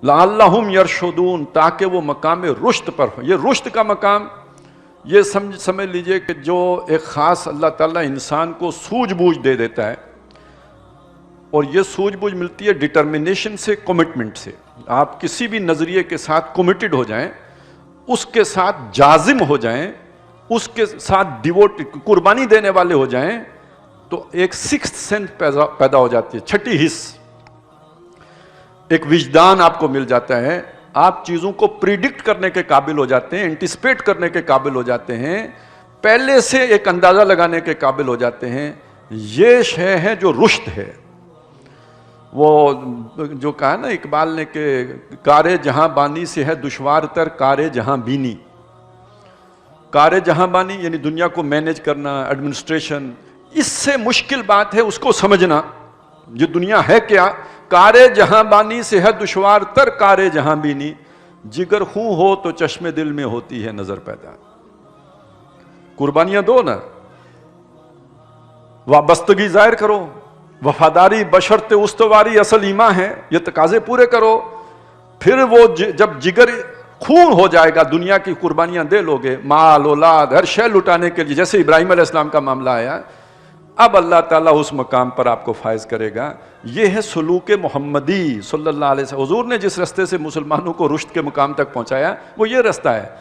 लअल्लहुम यरशुदून, ताकि वो मकाम रुश्द पर हो। ये रुश्द का मकाम, ये समझ लीजिए कि जो एक ख़ास अल्लाह ताला इंसान को सूझबूझ दे देता है, और ये सूझबूझ मिलती है डिटर्मिनेशन से, कमिटमेंट से। आप किसी भी नज़रिए के साथ कमिटेड हो जाएं, उसके साथ जाजिम हो जाएं, उसके साथ डिवोट कुर्बानी देने वाले हो जाएं, तो एक सिक्स्थ सेंस पैदा हो जाती है, छठी हिस्स, एक विजदान आपको मिल जाता है। आप चीज़ों को प्रिडिक्ट करने के काबिल हो जाते हैं, एंटिसिपेट करने के काबिल हो जाते हैं, पहले से एक अंदाज़ा लगाने के काबिल हो जाते हैं। ये शय है जो रुश्द है। वो जो कहा ना इकबाल ने कि कारे जहां बानी से है दुश्वार तर कारे जहां बीनी। कारे जहां बानी यानी दुनिया को मैनेज करना, एडमिनिस्ट्रेशन, इससे मुश्किल बात है उसको समझना ये दुनिया है क्या। कारे जहां बानी से है दुश्वार तर कारे जहां बीनी, जिगर खूं हो तो चश्मे दिल में होती है नजर पैदा। कुर्बानियां दो ना, वाबस्तगी जाहिर करो, वफादारी बशर्ते उस्तवारी असल ईमा है, ये तकाजे पूरे करो। फिर वो जब जिगर खून हो जाएगा, दुनिया की कुर्बानियां दे लोगे, माल औलाद हर शय लुटाने के लिए, जैसे इब्राहिम अलैहिस्सलाम का मामला आया, अब अल्लाह ताला उस मकाम पर आपको फायज करेगा। ये है सलूक मोहम्मदी सल्लल्लाहु अलैहि वसल्लम। हुजूर ने जिस रास्ते से मुसलमानों को रुश्द के मुकाम तक पहुंचाया, वो ये रास्ता है,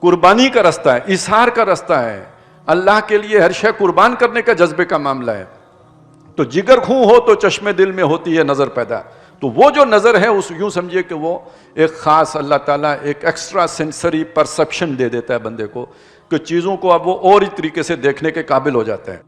कुर्बानी का रास्ता है, इसार का रास्ता है, अल्लाह के लिए हर शय कुर्बान करने का जज्बे का मामला है। तो जिगर खूं हो तो चश्मे दिल में होती है नजर पैदा। तो वो जो नजर है उस यूं समझिए कि वो एक खास अल्लाह ताला एक एक्स्ट्रा सेंसरी परसेप्शन दे देता है बंदे को, कि चीजों को अब वो और ही तरीके से देखने के काबिल हो जाता है।